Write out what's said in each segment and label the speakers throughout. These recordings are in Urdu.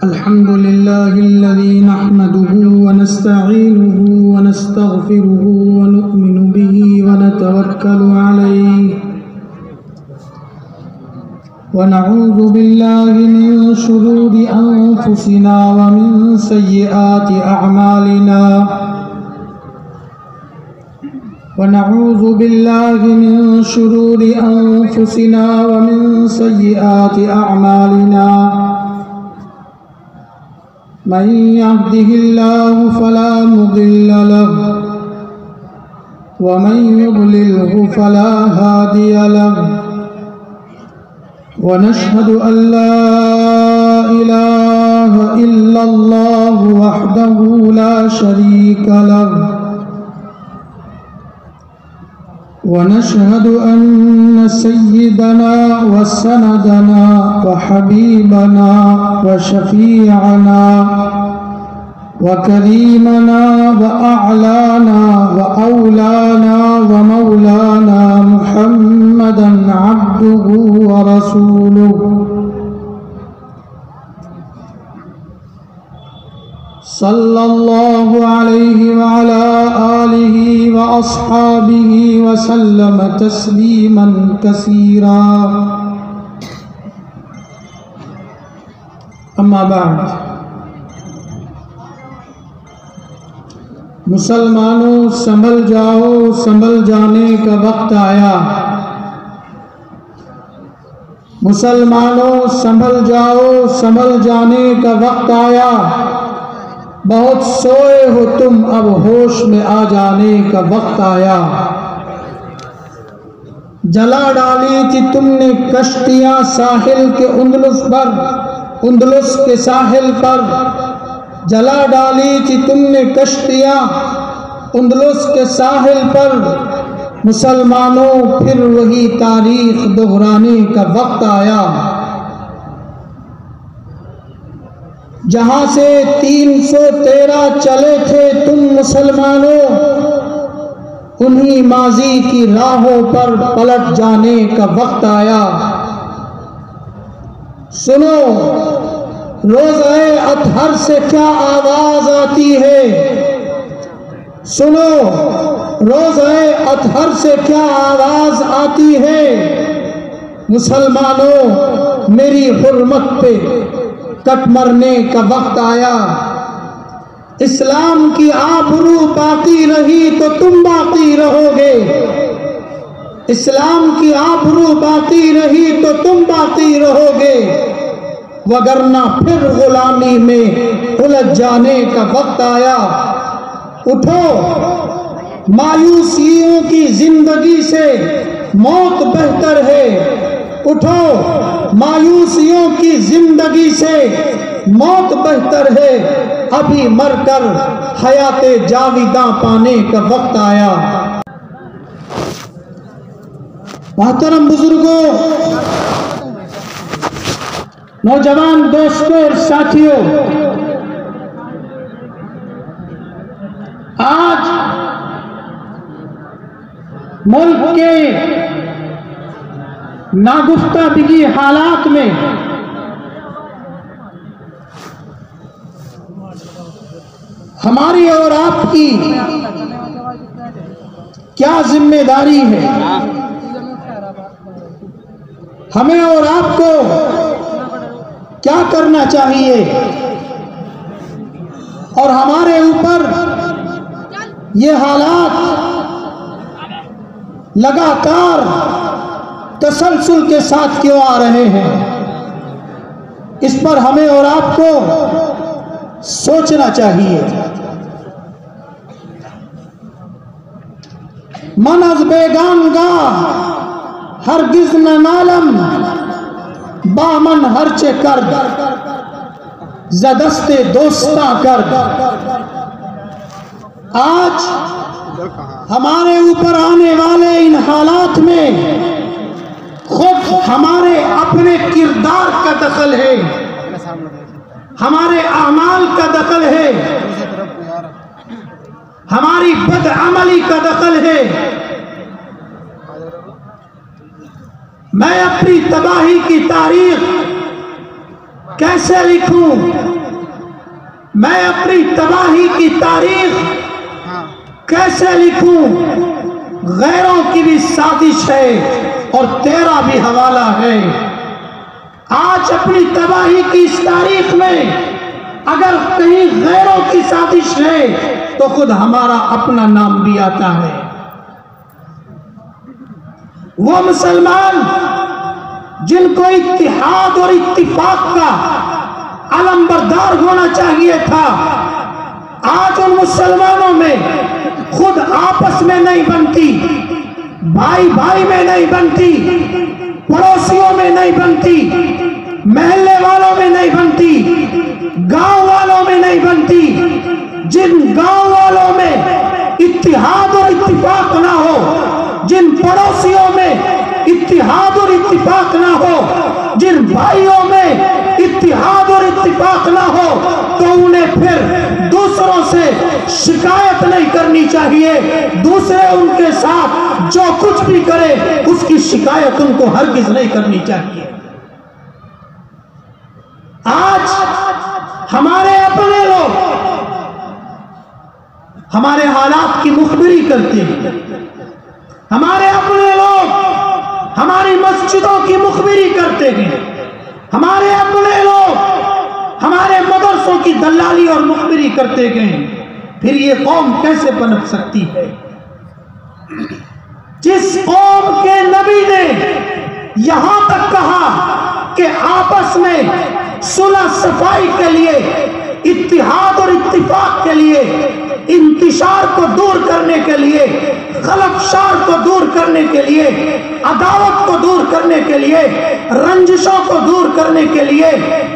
Speaker 1: الحمد لله الذي نحمده ونستعينه ونستغفره ونؤمن به ونتوكل عليه ونعوذ بالله من شرور أنفسنا ومن سيئات أعمالنا ونعوذ بالله من شرور أنفسنا ومن سيئات أعمالنا من يهده الله فلا مضل له ومن يضلله فلا هادي له ونشهد أن لا إله إلا الله وحده لا شريك له ونشهد أن سيدنا وسندنا وحبيبنا وشفيعنا وكريمنا وأعلانا وأولانا ومولانا محمدا عبده ورسوله صلى الله عليه وعلى آله وأصحابه وسلم تسليما كثيرا أما بعد مسلمانوں سنبھل جاؤ، سنبھل جانے کا وقت آیا۔ مسلمانوں سنبھل جاؤ، سنبھل جانے کا وقت آیا۔ بہت سوئے ہو تم، اب ہوش میں آ جانے کا وقت آیا۔ جلا ڈالی تھی تم نے کشتیاں ساحل کے اندلس کے ساحل پر، جلا ڈالی تھی تم نے کشتیاں اندلس کے ساحل پر۔ مسلمانوں پھر وہی تاریخ دہرانے کا وقت آیا۔ جہاں سے 313 چلے تھے تم مسلمانوں، انہی ماضی کی راہوں پر پلٹ جانے کا وقت آیا۔ سنو روزہ اطہر سے کیا آواز آتی ہے، سنو روزہ اطہر سے کیا آواز آتی ہے۔ مسلمانوں میری حرمت پہ کٹ مرنے کا وقت آیا۔ اسلام کی آبرو باقی رہی تو تم باقی رہو گے، اسلام کی آبرو باقی رہی تو تم باقی رہو گے، وگرنہ پھر غلامی میں الجھ جانے کا وقت آیا۔ اٹھو مایوسیوں کی زندگی سے موت بہتر ہے، اٹھو مایوسیوں کی زندگی سے موت بہتر ہے، ابھی مر کر حیات جاویداں پانے کا وقت آیا۔ محترم بزرگوں، نوجوان دوستوں اور ساتھیوں، آج ملک کے ناگفتہ بگی حالات میں ہماری اور آپ کی کیا ذمہ داری ہے؟ ہمیں اور آپ کو کیا کرنا چاہیے؟ اور ہمارے اوپر یہ حالات لگاتار تسلسل کے ساتھ کیوں آ رہے ہیں؟ اس پر ہمیں اور آپ کو سوچنا چاہیے۔ من از بیگان گاہ ہرگز نہ نالم، بامن ہرچے کرد زدست دوستاں کرد۔ آج ہمارے اوپر آنے والے ان حالات میں خود ہمارے اپنے کردار کا دخل ہے، ہمارے اعمال کا دخل ہے، ہماری بدعملی کا دخل ہے۔ میں اپنی تباہی کی تاریخ کیسے لکھوں میں اپنی تباہی کی تاریخ، کیسے لکھوں غیروں کی بھی سازش ہے اور تیرا بھی حوالہ ہے۔ آج اپنی تباہی کی اس تاریخ میں اگر کہیں غیروں کی سازش ہے تو خود ہمارا اپنا نام بھی آتا ہے۔ وہ مسلمان جن کو اتحاد اور اتفاق کا علم بردار ہونا چاہیے تھا، آج ان مسلمانوں میں خود آپس میں نہیں بنتی، بھائی بھائی میں نہیں بنتی، پڑوسیوں میں نہیں بنتی، محلے والوں میں نہیں بنتی، گاؤں والوں میں نہیں بنتی۔ جن گاؤں والوں میں اتحاد اور اتفاق نہ ہو، جن پڑوسیوں میں اتحاد اور اتفاق نہ ہو، جن بھائیوں میں اتحاد اور اتفاق نہ ہو، تو انہیں پھر دوسروں سے شکایت نہیں کرنی چاہیے۔ دوسرے ان کے ساتھ جو کچھ بھی کرے اس کی شکایت ان کو ہرگز نہیں کرنی چاہیے۔ آج ہمارے اپنے لوگ ہمارے حالات کی مخبری کرتے ہیں، ہمارے اپنے لوگ ہماری مسجدوں کی مخبری کرتے ہیں، ہمارے اپنے لوگ ہمارے مدرسوں کی دلالی اور مخبری کرتے گئے۔ پھر یہ قوم کیسے پنپ سکتی ہے؟ جس قوم کے نبی نے یہاں تک کہا کہ آپس میں صلح صفائی کے لیے، اتحاد اور اتفاق کے لیے، انتشار کو دور کرنے کے لیے، خلفشار کو دور کرنے کے لیے، عداوت کو دور کرنے کے لیے، رنجشوں کو دور کرنے کے لیے،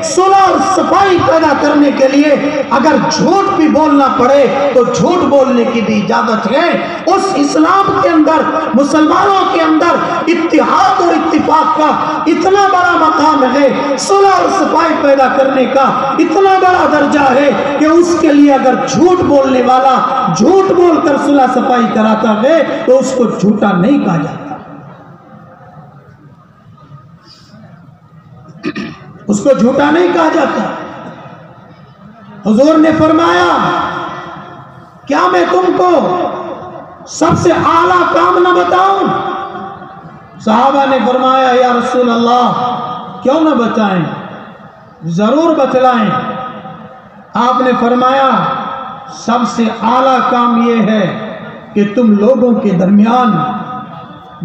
Speaker 1: صلح اور صفائی پیدا کرنے کے لیے اگر جھوٹ بھی بولنا پڑے تو جھوٹ بولنے کی بھی اجازت ہے۔ اس اسلام کے اندر، مسلمانوں کے اندر اتحاد اور اتفاق کا اتنا بڑا مقام ہے، صلح اور صفائی پیدا کرنے کا اتنا بڑا درجہ ہے کہ اس کے لیے اگر جھوٹ بولنے والا جھوٹ بول کر صلح صفائی کراتا ہے تو اس کو جھوٹا نہیں کہا جاتا، اس کو جھوٹا نہیں کہا جاتا۔ حضور نے فرمایا کیا میں تم کو سب سے اعلیٰ کام نہ بتاؤں؟ صحابہ نے فرمایا یا رسول اللہ کیوں نہ بتائیں، ضرور بتلائیں۔ آپ نے فرمایا سب سے اعلیٰ کام یہ ہے کہ تم لوگوں کے درمیان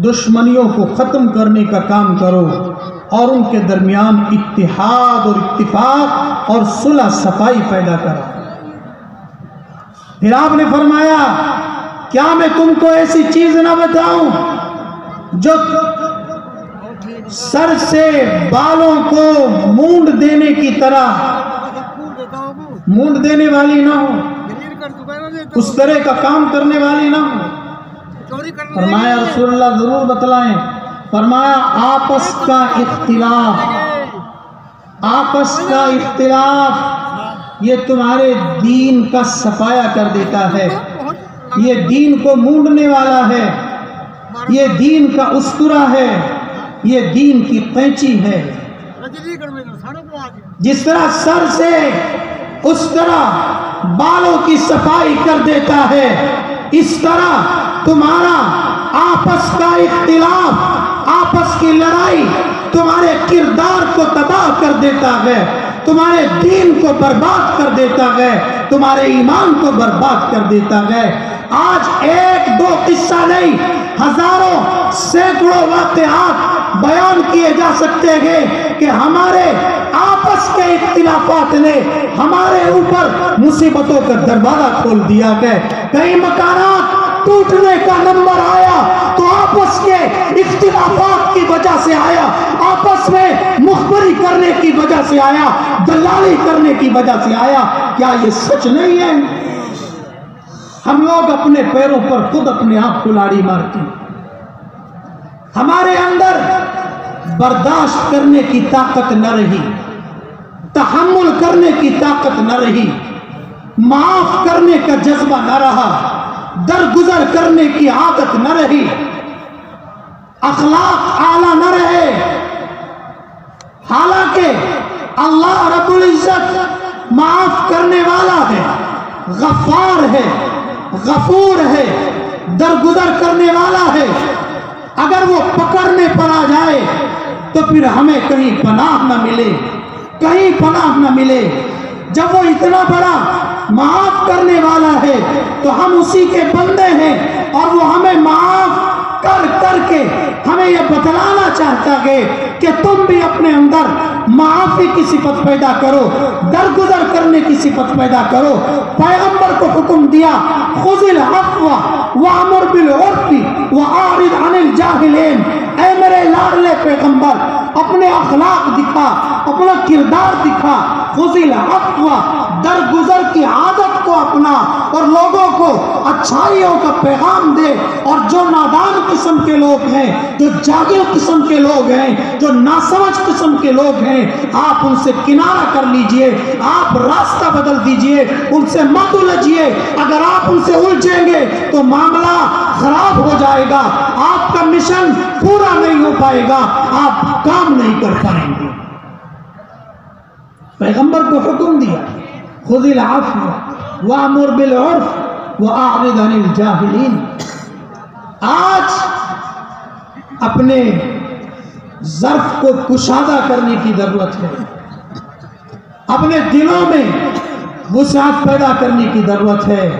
Speaker 1: دشمنیوں کو ختم کرنے کا کام کرو اور ان کے درمیان اتحاد اور اتفاق اور صلح صفائی پیدا کرو۔ پھر آپ نے فرمایا کیا میں تم کو ایسی چیز نہ بتاؤں جو سر سے بالوں کو مونڈ دینے کی طرح مونڈ دینے والی نہ ہو، اس طرح کا کام کرنے والی نہ ہو؟ فرمایا رسول اللہ ضرور بتلائیں۔ فرمایا آپس کا اختلاف یہ تمہارے دین کا صفایا کر دیتا ہے، یہ دین کو مونڈنے والا ہے، یہ دین کا استرا ہے، یہ دین کی قینچی ہے۔ جس طرح سر سے اس طرح بالوں کی صفائی کر دیتا ہے، اس طرح تمہارا آپس کا اختلاف، آپس کی لڑائی تمہارے کردار کو تباہ کر دیتا ہے، تمہارے دین کو برباد کر دیتا ہے، تمہارے ایمان کو برباد کر دیتا ہے۔ آج ایک دو قصہ نہیں، ہزاروں سینکڑوں واقعات بیان کیے جا سکتے ہیں کہ ہمارے آپس کے اختلافات نے ہمارے اوپر مصیبتوں کا دروازہ کھول دیا ہے۔ کئی مکانات ٹوٹنے کا نمبر آیا تو آپس کے اختلافات کی وجہ سے آیا، آپس میں مخبری کرنے کی وجہ سے آیا، دلالی کرنے کی وجہ سے آیا۔ کیا یہ سچ نہیں ہے؟ ہم لوگ اپنے پیروں پر خود اپنے آپ کو لاڑی مارتے ہیں۔ ہمارے اندر برداشت کرنے کی طاقت نہ رہی، تحمل کرنے کی طاقت نہ رہی، معاف کرنے کا جذبہ نہ رہا، درگزر کرنے کی عادت نہ رہی، اخلاق اعلیٰ نہ رہے۔ حالانکہ اللہ رب العزت معاف کرنے والا ہے، غفار ہے، غفور ہے، درگزر کرنے والا ہے۔ اگر وہ پکڑنے پر آ جائے تو پھر ہمیں کہیں پناہ نہ ملے، کہیں پناہ نہ ملے۔ جب وہ اتنا بڑا معاف کرنے والا ہے تو ہم اسی کے بندے ہیں، اور وہ ہمیں معاف کر کر کے ہمیں یہ بتلانا چاہتا ہے کہ تم بھی اپنے اندر معافی کی صفت پیدا کرو، درگزر کرنے کی صفت پیدا کرو۔ پیغمبر کو حکم دیا خذ العفو وامر بالعرف واعرض عن الجاہلین۔ اے میرے لاڈلے پیغمبر، اپنے اخلاق دکھا، اپنا کردار دکھا، خذ العفو، درگزر کی عادت کو اپنا، اور لوگوں کو اچھائیوں کا پیغام دے۔ اور جو نادان قسم کے لوگ ہیں، جو جاہل قسم کے لوگ ہیں، جو ناسمجھ قسم کے لوگ ہیں، آپ ان سے کنارہ کر لیجئے، آپ راستہ بدل دیجئے، ان سے مت الجھئے۔ اگر آپ ان سے الجھیں گے تو معاملہ خراب ہو جائے گا، آپ کا مشن پورا نہیں ہو پائے گا، آپ کام نہیں کر پائیں گے۔ پیغمبر کو حکم دیا خذ العفو وامر بالعرف واعرض عن الجاہلین۔ آج اپنے ظرف کو کشادہ کرنے کی ضرورت ہے، اپنے دلوں میں وسعت پیدا کرنے کی ضرورت ہے،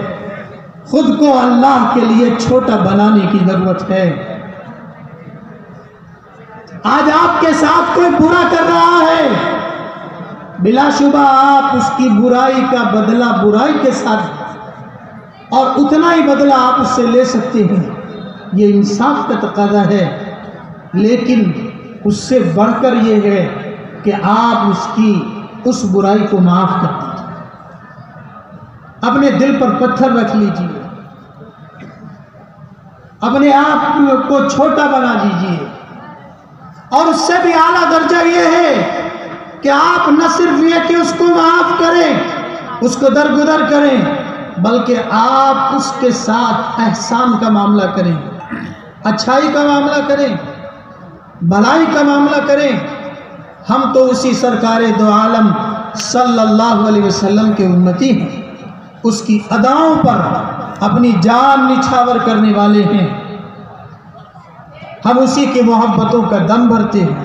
Speaker 1: خود کو اللہ کے لیے چھوٹا بنانے کی ضرورت ہے۔ آج آپ کے ساتھ کوئی برا کر رہا ہے، بلا شبہ آپ اس کی برائی کا بدلہ برائی کے ساتھ، اور اتنا ہی بدلہ آپ اس سے لے سکتے ہیں، یہ انصاف کا تقاضا ہے۔ لیکن اس سے بڑھ کر یہ ہے کہ آپ اس برائی کو معاف کر دیجیے، اپنے دل پر پتھر رکھ لیجیے، اپنے آپ کو چھوٹا بنا دیجیے۔ اور اس سے بھی اعلیٰ درجہ یہ ہے کہ آپ نہ صرف یہ کہ اس کو معاف کریں، اس کو درگزر کریں، بلکہ آپ اس کے ساتھ احسان کا معاملہ کریں، اچھائی کا معاملہ کریں، بھلائی کا معاملہ کریں۔ ہم تو اسی سرکار دو عالم صلی اللہ علیہ وسلم کے امتی ہیں، اس کی اداؤں پر اپنی جان نچھاور کرنے والے ہیں، ہم اسی کی محبتوں کا دم بھرتے ہیں۔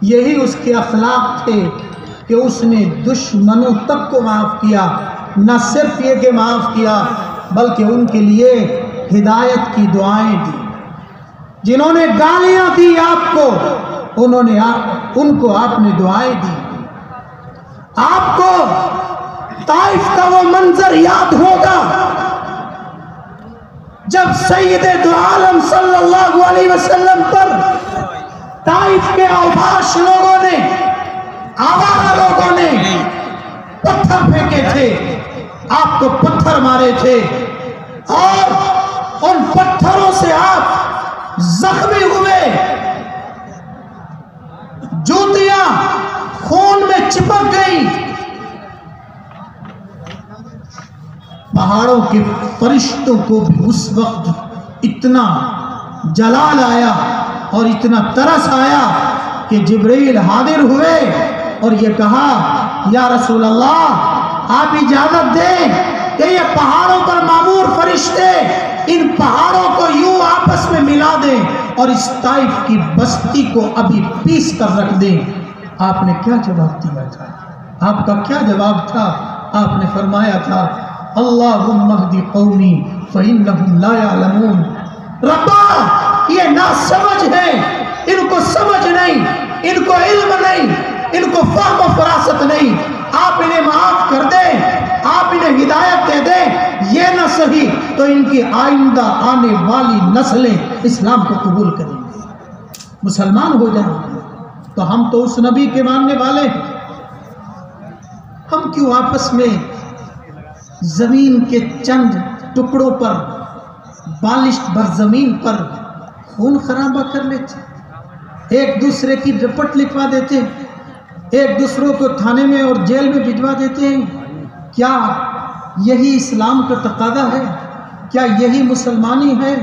Speaker 1: یہی اس کے اخلاق تھے کہ اس نے دشمنوں تک کو معاف کیا، نہ صرف یہ کہ معاف کیا بلکہ ان کے لیے ہدایت کی دعائیں دی۔ جنہوں نے گالیاں دی آپ کو، ان کو آپ نے دعائیں دی۔ آپ کو طائف کا وہ منظر یاد ہوگا جب سید دو عالم صلی اللہ علیہ وسلم پر طائف کے اوباش لوگوں نے، آوارہ لوگوں نے پتھر پھینکے تھے، آپ کو پتھر مارے تھے، اور ان پتھروں سے آپ زخمی ہوئے، جوتیاں خون میں چپک گئی۔ پہاڑوں کے فرشتوں کو بھی اس وقت اتنا جلال آیا اور اتنا ترس آیا کہ جبریل حاضر ہوئے اور یہ کہا یا رسول اللہ آپ اجازت دیں کہ یہ پہاڑوں پر مامور فرشتے ان پہاڑوں کو یوں آپس میں ملا دیں اور اس طائف کی بستی کو ابھی پیس کر رکھ دیں۔ آپ نے کیا جواب دیا تھا؟ آپ کا کیا جواب تھا؟ آپ نے فرمایا تھا اللہم اہدی قومی فإنہم لا یعلمون۔ ربا یہ ناسمجھ ہیں، ان کو سمجھ نہیں، ان کو علم نہیں، ان کو فہم و فراست نہیں، آپ انہیں معاف کر دیں، آپ انہیں ہدایت دے دیں، یہ نہ صحیح تو ان کی آئندہ آنے والی نسلیں اسلام کو قبول کریں گے، مسلمان ہو جائیں گے۔ تو ہم تو اس نبی کے ماننے والے ہیں، ہم کیوں آپس میں زمین کے چند ٹکڑوں پر، بالشت بر زمین پر خون خرابہ کر لیتے، ایک دوسرے کی رپٹ لکھوا دیتے، ایک دوسروں کو تھانے میں اور جیل میں بھجوا دیتے ہیں؟ کیا یہی اسلام کا تقاضا ہے؟ کیا یہی مسلمانی ہے؟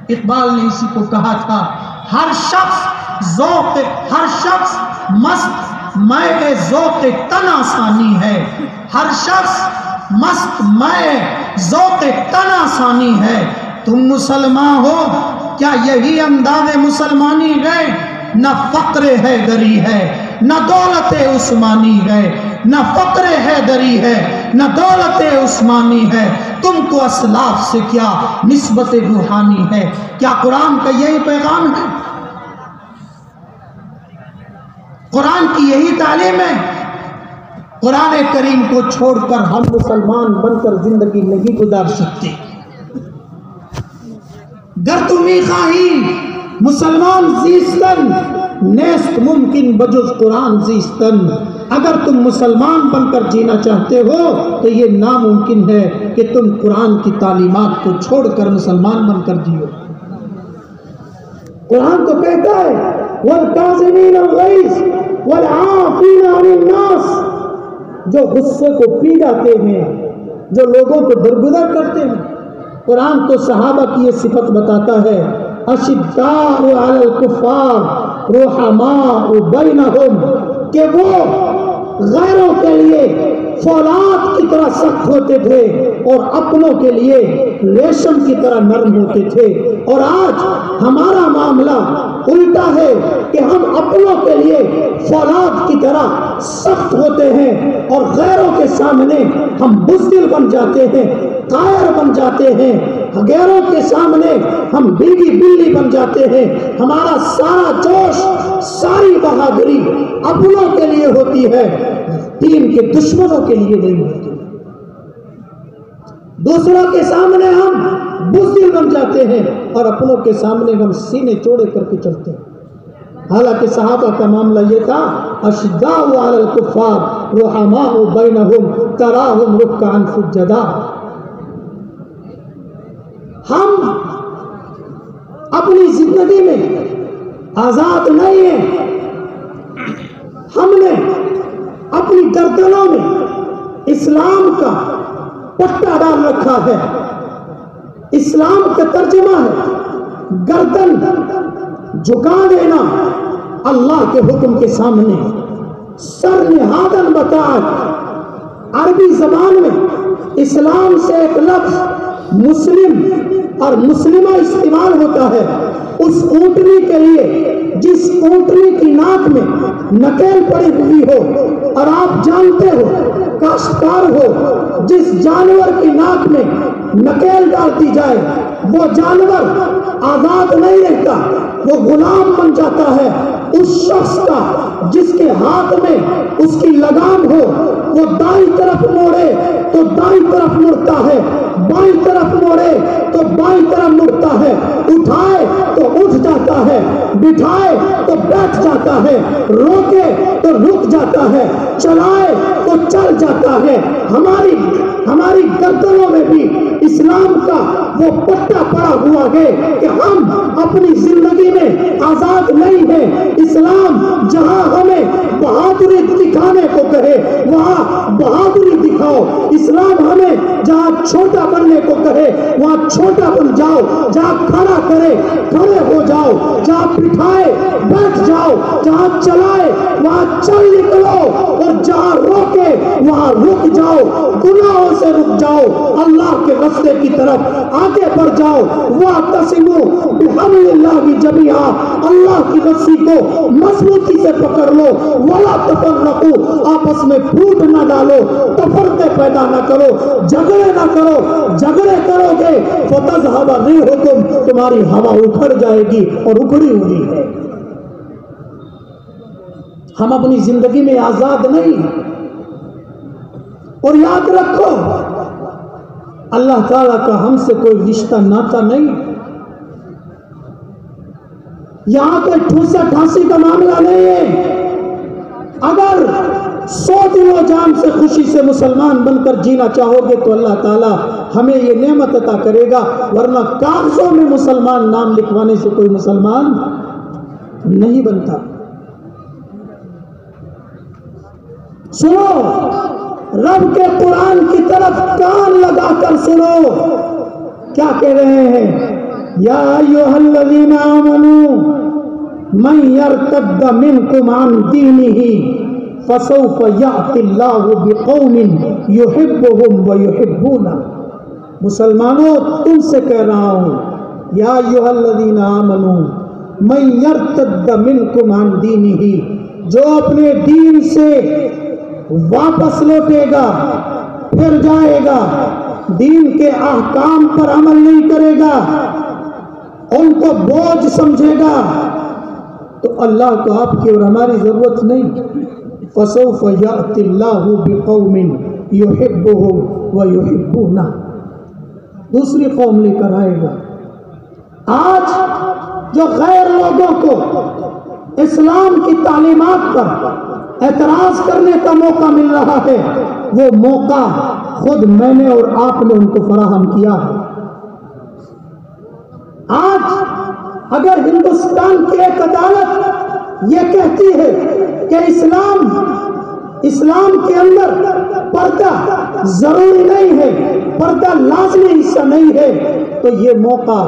Speaker 1: اقبال نے اسی کو کہا تھا، ہر شخص ذوق، ہر شخص مست میں ذوق تن آسانی ہے، ہر شخص مست میں ذوق تن آسانی ہے۔ تم مسلمان ہو، کیا یہی انداز مسلمانی ہے؟ نہ فقر حیدری ہے نہ دولت عثمانی ہے، نہ فقر حیدری ہے نہ دولت عثمانی ہے، تم کو اسلاف سے کیا نسبت روحانی ہے؟ کیا قرآن کا یہی پیغام ہے؟ قرآن کی یہی تعلیم ہے؟ قرآن کریم کو چھوڑ کر ہم مسلمان بن کر زندگی نہیں گزار سکتے۔ گر تمہیں خواہی مسلمان زیستن نیست ممکن بجز قرآن زیستن، اگر تم مسلمان بن کر جینا چاہتے ہو تو یہ ناممکن ہے کہ تم قرآن کی تعلیمات کو چھوڑ کر مسلمان بن کر جیو۔ قرآن تو کہتا ہے وَالْكَاظِمِينَ الْغَيْظَ وَالْعَافِينَ عَنِ النَّاسِ، جو غصے کو پی جاتے ہیں، جو لوگوں کو درگزر کرتے ہیں۔ قرآن تو صحابہ کی یہ صفت بتاتا ہے اشداء علی الکفار رحماء بینہم، کہ وہ غیروں کے لیے فولاد کی طرح سخت ہوتے تھے اور اپنوں کے لیے ریشم کی طرح نرم ہوتے تھے۔ اور آج ہمارا معاملہ الٹا ہے کہ ہم اپنوں کے لیے فولاد کی طرح سخت ہوتے ہیں اور غیروں کے سامنے ہم بزدل بن جاتے ہیں، قائر بن جاتے ہیں، غیروں کے سامنے ہم بیگی بلی بن جاتے ہیں۔ ہمارا سارا جوش، ساری بہادری اپنوں کے لیے ہوتی ہے، دین کے دشمنوں کے لیے نہیں ہوتی۔ دوسروں کے سامنے ہم بزدل بن جاتے ہیں اور اپنوں کے سامنے ہم سینے چوڑے کر کے چلتے ہیں۔ حالانکہ صحابہ کا معاملہ یہ تھا اشداء علی الکفار رحماء بینہم تراہم رکعا سجدا۔ ہم اپنی زندگی میں آزاد نہیں ہیں، ہم نے اپنی گردنوں میں اسلام کا پٹا ڈال رکھا ہے۔ اسلام کا ترجمہ ہے گردن جھکا دینا اللہ کے حکم کے سامنے، سر نہادن بطاعت۔ عربی زبان میں اسلام سے ایک لفظ مسلم اور مسلمہ استعمال ہوتا ہے اس اونٹنی کے لیے جس اونٹنی کی ناک میں نکیل پڑی ہوئی ہو، اور آپ جانتے ہو کاشتکار ہو جس جانور کی ناک میں نکیل ڈال دی جائے وہ جانور آزاد نہیں رہتا، وہ غلام بن جاتا ہے اس شخص کا جس کے ہاتھ میں اس کی لگام ہو۔ وہ دائیں طرف موڑے تو دائیں طرف مڑتا ہے، بائیں طرف موڑے تو بائیں طرف مڑتا ہے، اٹھائے تو اٹھ جاتا ہے، بٹھائے تو بیٹھ جاتا ہے، روکے تو رک جاتا ہے، چلائے تو چل جاتا ہے۔ ہماری گردنوں میں بھی اسلام کا وہ پٹا پڑا ہوا ہے کہ ہم اپنی زندگی میں آزاد نہیں ہیں۔ اسلام جہاں ہمیں بہادری دکھانے کو کہے وہاں بہادری دکھاؤ، اسلام ہمیں جہاں چھوٹا بننے کو کہے وہاں چھوٹا بن جاؤ، جہاں کھڑا کرے کھڑے ہو جاؤ، جہاں بٹھائے بیٹھ جاؤ، جہاں چلائے وہاں چل نکلو، اور جہاں روکے وہاں رک جاؤ، گناہوں سے رک جاؤ، اللہ کے راستے کی طرف آگے بڑھ جاؤ۔ وَاعْتَصِمُوا بِحَبْلِ اللَّهِ جَمِيعًا، اللہ کی رسی کو مضبوطی سے پکڑ لو، وَلَا تَفَرَّقُوا، آپس میں پھوٹ نہ ڈالو، تفرقے پیدا نہ کرو، جھگڑے نہ کرو، جھگڑے کرو گے فَتَذْهَبَ رِيحُكُمْ، تمہاری ہوا اکھڑ جائے گی اور اکھڑی ہوئی ہے۔ ہم اپنی زندگی میں آزاد نہیں، اور یاد رکھو اللہ تعالیٰ کا ہم سے کوئی رشتہ ناتا نہیں۔ یہاں کوئی ٹھوسا ٹھاسی کا معاملہ نہیں ہے۔ اگر 100 دل و جان سے خوشی سے مسلمان بن کر جینا چاہو گے تو اللہ تعالیٰ ہمیں یہ نعمت عطا کرے گا، ورنہ کاغذوں میں مسلمان نام لکھوانے سے کوئی مسلمان نہیں بنتا۔ سنو، رب کے قرآن کی طرف کان لگا کر سنو، کیا کہہ رہے ہیں؟ یا ایھا الذین آمنوا من یرتد منکم عن دینہ فسوف یأتی اللہ بقوم یحبهم ویحبونہ۔ مسلمانوں تم سے کہہ رہا ہوں، یا ایھا الذین آمنوا من یرتد منکم عن دینہ، جو اپنے دین سے واپس لوٹے گا، پھر جائے گا، دین کے احکام پر عمل نہیں کرے گا، ان کو بوجھ سمجھے گا، تو اللہ کو آپ کی اور ہماری ضرورت نہیں۔ فسوف یأتی اللہ بقوم یحبهم ویحبونہ، دوسری قوم لے کر آئے گا۔ آج جو غیر لوگوں کو اسلام کی تعلیمات پر اعتراض کرنے کا موقع مل رہا ہے، وہ موقع خود میں نے اور آپ نے ان کو فراہم کیا ہے۔ آج اگر ہندوستان کی ایک عدالت یہ کہتی ہے کہ اسلام کے اندر پردہ ضروری نہیں ہے، پردہ لازمی حصہ نہیں ہے، تو یہ موقع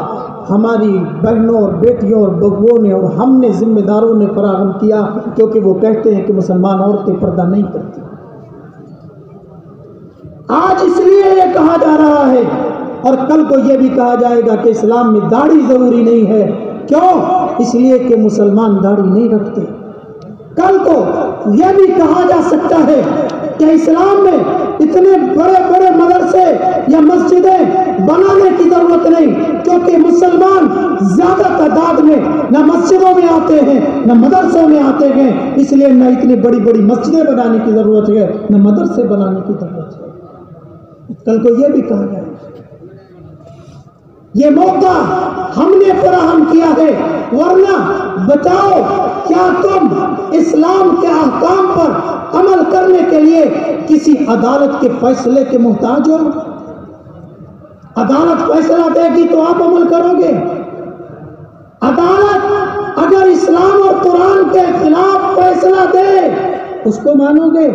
Speaker 1: ہماری بہنوں اور بیٹیوں اور بہوؤں نے اور ہم نے ذمہ داروں نے فراہم کیا، کیونکہ وہ کہتے ہیں کہ مسلمان عورتیں پردہ نہیں کرتی۔ آج اس لیے یہ کہا جا رہا ہے، اور کل کو یہ بھی کہا جائے گا کہ اسلام میں داڑھی ضروری نہیں ہے۔ کیوں؟ اس لیے کہ مسلمان داڑھی نہیں رکھتے۔ کل کو یہ بھی کہا جا سکتا ہے کہ اسلام میں اتنے بڑے بڑے مدرسے یا مسجدیں بنانے کی ضرورت نہیں، کیونکہ مسلمان زیادہ تعداد میں نہ مسجدوں میں آتے ہیں نہ مدرسوں میں آتے ہیں، اس لیے نہ اتنی بڑی بڑی مسجدیں بنانے کی ضرورت ہے نہ مدرسے بنانے کی ضرورت ہے۔ کل کو یہ بھی کہا جائے، یہ موقع ہم نے فراہم کیا ہے، ورنہ بتاؤ کیا تم اسلام کے احکام پر عمل کرنے کے لیے کسی عدالت کے فیصلے کے محتاج ہو؟ عدالت فیصلہ دے گی تو آپ عمل کرو گے؟ عدالت اگر اسلام اور قرآن کے خلاف فیصلہ دے اس کو مانو گے؟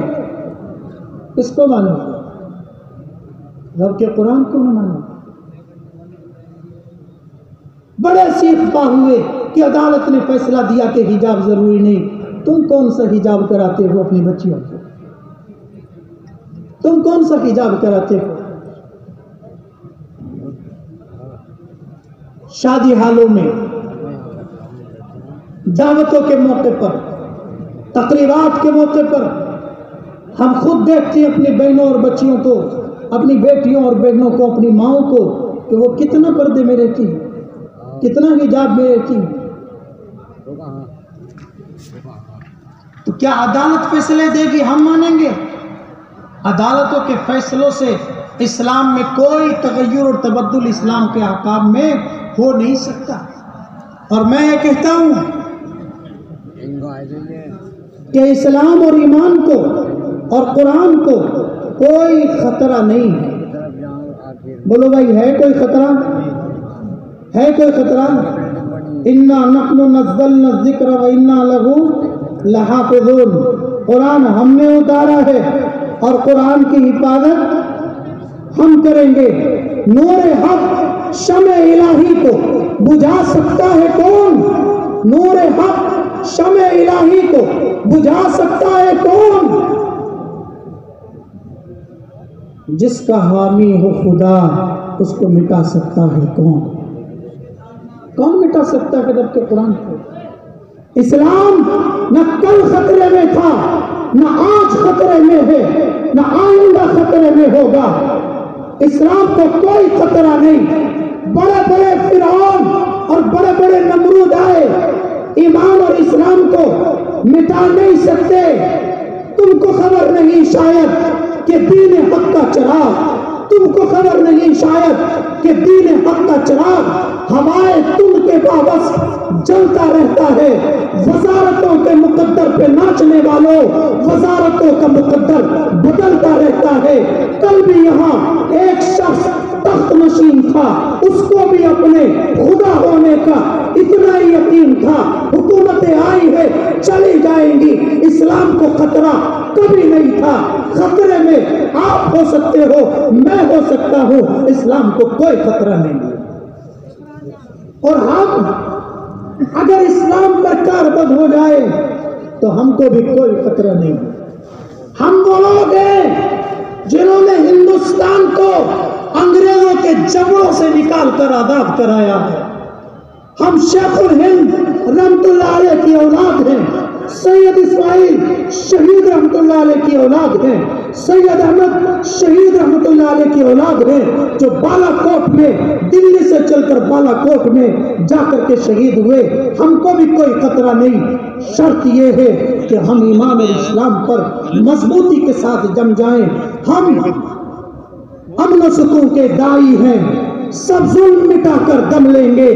Speaker 1: کس کو مانو گے؟ رب کے قرآن کو نہ مانو؟ بڑے سیخ پا ہوئے کہ عدالت نے فیصلہ دیا کہ حجاب ضروری نہیں، تم کون سا حجاب کراتے ہو اپنی بچیوں کو؟ تم کون سا حجاب کراتے ہو؟ شادی حالوں میں، دعوتوں کے موقع پر، تقریبات کے موقع پر ہم خود دیکھتے ہیں اپنی بہنوں اور بچیوں کو، اپنی بیٹیوں اور بہنوں کو، اپنی ماؤں کو، کہ وہ کتنا پردے میں رہتی ہیں، کتنا حجاب میں رہتی ہیں۔ تو کیا عدالت فیصلے دے گی ہم مانیں گے؟ عدالتوں کے فیصلوں سے اسلام میں کوئی تغیر اور تبدل اسلام کے احکام میں ہو نہیں سکتا۔ اور میں یہ کہتا ہوں کہ اسلام اور ایمان کو اور قرآن کو کوئی خطرہ نہیں ہے۔ بولو بھائی، ہے کوئی خطرہ؟ ہے کوئی خطرہ؟ اِنَّا نَحْنُ نَزَّلْنَا الذِّكْرَ وَإِنَّا لَهُ لَحَافِظُونَ، قرآن ہم نے اتارا ہے اور قرآن کی حفاظت ہم کریں گے۔ نور حق شمع الہی کو بجھا سکتا ہے کون؟ نور حق شمع الہی کو بجھا سکتا ہے کون؟ جس کا حامی ہو خدا، اس کو مٹا سکتا ہے کون؟ کون مٹا سکتا ہے رب کے قرآن کو؟ اسلام نہ کل خطرے میں تھا، نہ آج خطرے میں ہے، نہ آئندہ خطرے میں ہوگا۔ اسلام کو کوئی خطرہ نہیں۔ بڑے بڑے فرعون اور بڑے بڑے نمرود آئے، ایمان اور اسلام کو مٹا نہیں سکتے۔ تم کو خبر نہیں شاید کہ دین حق کا چراغ، تم کو خبر نہیں شاید کہ دین حق کا چراغ ہوائے تم کے باوس جلتا رہتا ہے۔ وزارتوں کے مقدر پہ ناچنے والوں، وزارتوں کا مقدر بدلتا رہتا ہے۔ کل بھی یہاں ایک شخص تخت نشین تھا، اس کو بھی اپنے خدا ہونے کا اتنا ہی یقین تھا۔ حکومتیں آئی ہے، چلی جائیں گی، اسلام کو خطرہ کبھی نہیں تھا۔ خطرے میں آپ ہو سکتے ہو، میں ہو سکتا ہوں، اسلام کو کوئی خطرہ نہیں ہے۔ اور ہم اگر اسلام پر کاربد ہو جائے تو ہم کو بھی کوئی خطرہ نہیں ہے۔ ہم وہ لوگ ہیں جنہوں نے ہندوستان کو انگریزوں کے جبڑوں سے نکال کر آزاد کرایا ہے. ہم شیخ الہند رحمت اللہ علیہ کی اولاد ہیں. سید اسماعیل شہید رحمت اللہ علیہ کی اولاد ہیں. سید احمد شہید رحمت اللہ علیہ کی اولاد ہیں جو بالا کوٹ میں دلی سے چل کر بالا کوٹ میں جا کر کے شہید ہوئے. ہم کو بھی کوئی خطرہ نہیں. شرط یہ ہے کہ ہم ایمان اسلام پر مضبوطی کے ساتھ جم جائیں. ہم امن و سکون کے دائی ہیں. سب ظلم مٹا کر دم لیں گے.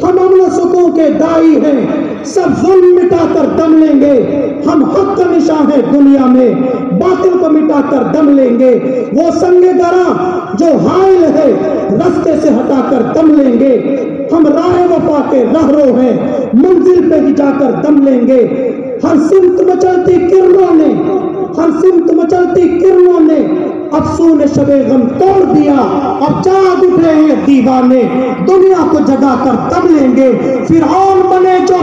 Speaker 1: ہم امن و سکون کے دائی ہیں. سب ظلم مٹا کر دم لیں گے. ہم حق کا نشان ہے دنیا میں. باطل کو مٹا کر دم لیں گے. وہ سنگ گراں جو حائل ہے رستے سے ہٹا کر دم لیں گے. ہم راہ وفا کے رہرو ہیں. منزل پہ ہی جا کر دم لیں گے. ہر سمت مچلتی کرنوں نے افسون شب غم توڑ دیا. اب جاگ اٹھے ہیں دیوانے. دنیا کو جگا کر دم لیں گے. فرعون بنے جو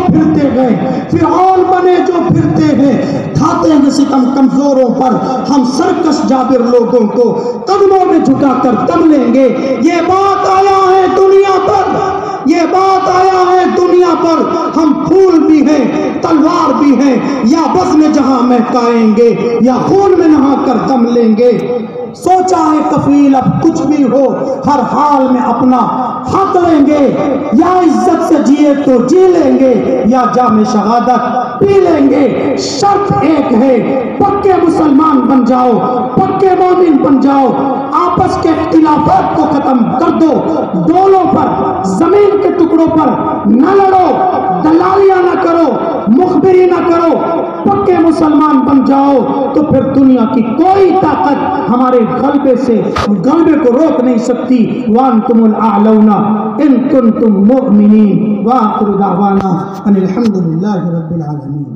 Speaker 1: پھرتے ہیں کھاتے ہیں ستم کمزوروں پر. ہم سرکش جابر لوگوں کو قدموں میں جھکا کر دم لیں گے. یہ بات آیا ہے دنیا پر. ہم پھول بھی ہیں تلوار بھی ہیں. یا بس میں جہاں مہکائیں گے یا خون میں نہا کر دم لیں گے. سوچا ہے کفیل اب کچھ بھی ہو ہر حال میں اپنا حق لیں گے. یا عزت سے جیے تو جی لیں گے یا جام شہادت پی لیں گے. شرط ایک ہے پکے مسلمان بن جاؤ, پکے مومن بن جاؤ. آپس کے اختلافات کو ختم کر دو. ڈولوں پر زمین کے ٹکڑوں پر نہ لڑو. دلالیاں نہ کرو, مخبری نہ کرو. پکے مسلمان بن جاؤ تو پھر دنیا کی کوئی طاقت ہمارے غلبے کو روک نہیں سکتی. وانتم الاعلون ان کنتم مؤمنین. وآخر دعوانا ان الحمد للہ رب العالمین.